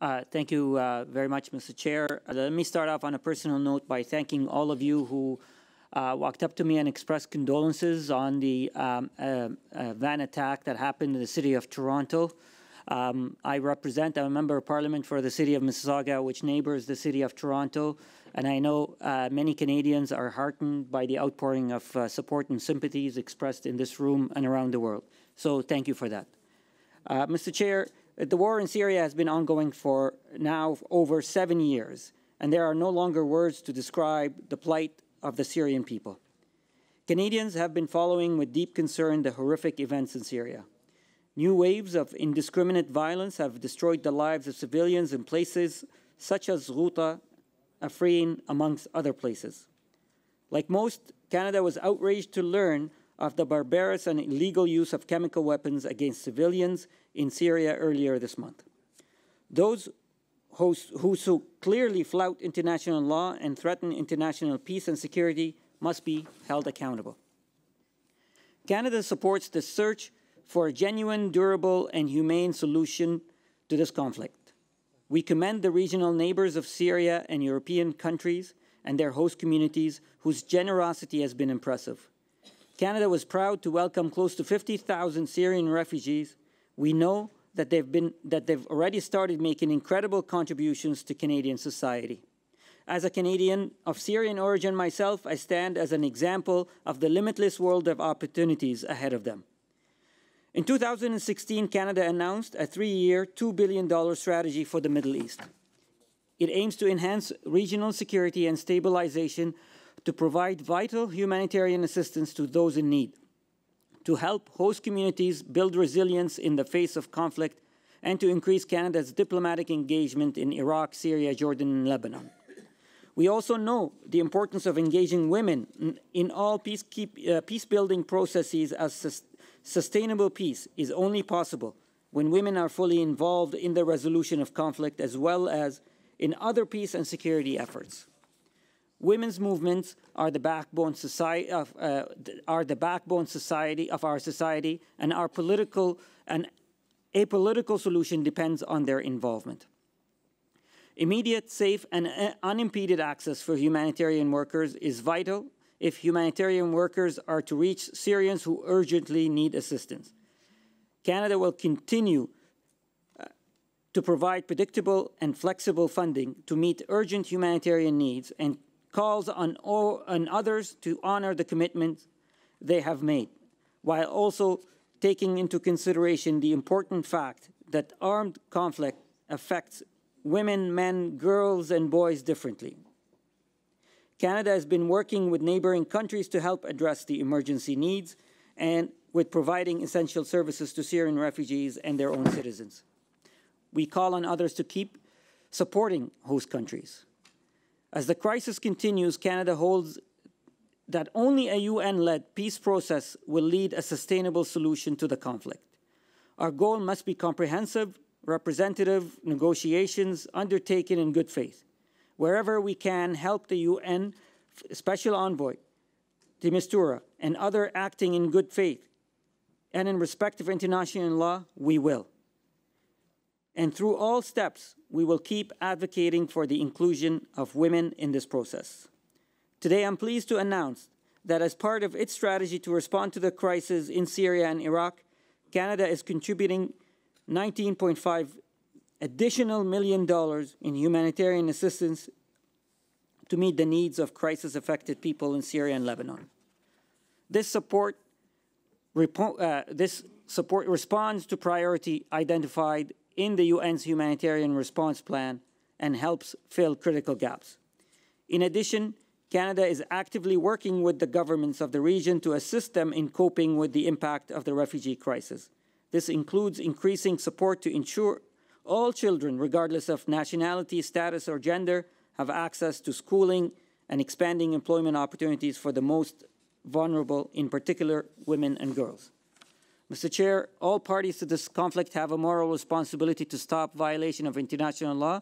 Thank you very much, Mr. Chair. Let me start off on a personal note by thanking all of you who walked up to me and expressed condolences on the van attack that happened in the city of Toronto. I'm a member of Parliament for the city of Mississauga, which neighbors the city of Toronto, and I know many Canadians are heartened by the outpouring of support and sympathies expressed in this room and around the world. So thank you for that. Mr. Chair, the war in Syria has been ongoing for now over 7 years, and there are no longer words to describe the plight of the Syrian people. Canadians have been following with deep concern the horrific events in Syria. New waves of indiscriminate violence have destroyed the lives of civilians in places such as Ghouta, Afrin, amongst other places. Like most, Canada was outraged to learn of the barbarous and illegal use of chemical weapons against civilians in Syria earlier this month. Those who so clearly flout international law and threaten international peace and security must be held accountable. Canada supports the search for a genuine, durable, and humane solution to this conflict. We commend the regional neighbors of Syria and European countries and their host communities whose generosity has been impressive. Canada was proud to welcome close to 50,000 Syrian refugees. We know that they've already started making incredible contributions to Canadian society. As a Canadian of Syrian origin myself, I stand as an example of the limitless world of opportunities ahead of them. In 2016, Canada announced a 3-year, $2 billion strategy for the Middle East. It aims to enhance regional security and stabilization, to provide vital humanitarian assistance to those in need, to help host communities build resilience in the face of conflict, and to increase Canada's diplomatic engagement in Iraq, Syria, Jordan, and Lebanon. We also know the importance of engaging women in all peace-building processes, as sustainable peace is only possible when women are fully involved in the resolution of conflict as well as in other peace and security efforts. Women's movements are the backbone of our society, and a political solution depends on their involvement. Immediate, safe, and unimpeded access for humanitarian workers is vital if humanitarian workers are to reach Syrians who urgently need assistance. Canada will continue to provide predictable and flexible funding to meet urgent humanitarian needs and calls on others to honor the commitments they have made, while also taking into consideration the important fact that armed conflict affects women, men, girls, and boys differently. Canada has been working with neighboring countries to help address the emergency needs and with providing essential services to Syrian refugees and their own citizens. We call on others to keep supporting host countries. As the crisis continues, Canada holds that only a UN-led peace process will lead a sustainable solution to the conflict. Our goal must be comprehensive, representative negotiations undertaken in good faith. Wherever we can help the UN Special Envoy, de Mistura, and other acting in good faith and in respect of international law, we will. And through all steps, we will keep advocating for the inclusion of women in this process. Today, I'm pleased to announce that as part of its strategy to respond to the crisis in Syria and Iraq, Canada is contributing $19.5 additional million in humanitarian assistance to meet the needs of crisis-affected people in Syria and Lebanon. This support responds to priority identified in the UN's humanitarian response plan and helps fill critical gaps. In addition, Canada is actively working with the governments of the region to assist them in coping with the impact of the refugee crisis. This includes increasing support to ensure all children, regardless of nationality, status, or gender, have access to schooling and expanding employment opportunities for the most vulnerable, in particular women and girls. Mr. Chair, all parties to this conflict have a moral responsibility to stop violation of international law,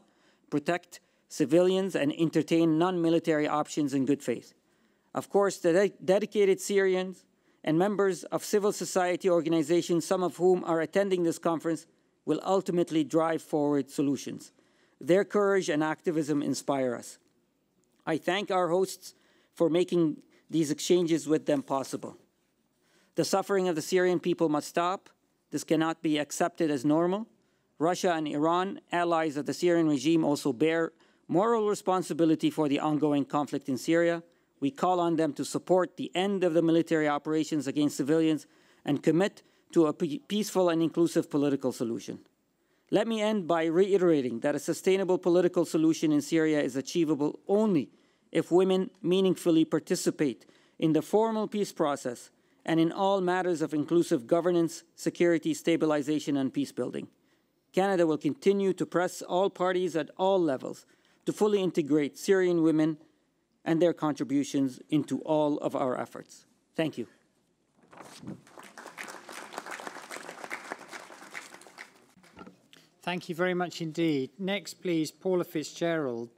protect civilians, and entertain non-military options in good faith. Of course, the dedicated Syrians and members of civil society organizations, some of whom are attending this conference, will ultimately drive forward solutions. Their courage and activism inspire us. I thank our hosts for making these exchanges with them possible. The suffering of the Syrian people must stop. This cannot be accepted as normal. Russia and Iran, allies of the Syrian regime, also bear moral responsibility for the ongoing conflict in Syria. We call on them to support the end of the military operations against civilians and commit to a peaceful and inclusive political solution. Let me end by reiterating that a sustainable political solution in Syria is achievable only if women meaningfully participate in the formal peace process and in all matters of inclusive governance, security, stabilization, and peace building. Canada will continue to press all parties at all levels to fully integrate Syrian women and their contributions into all of our efforts. Thank you. Thank you very much indeed. Next, please, Paula Fitzgerald.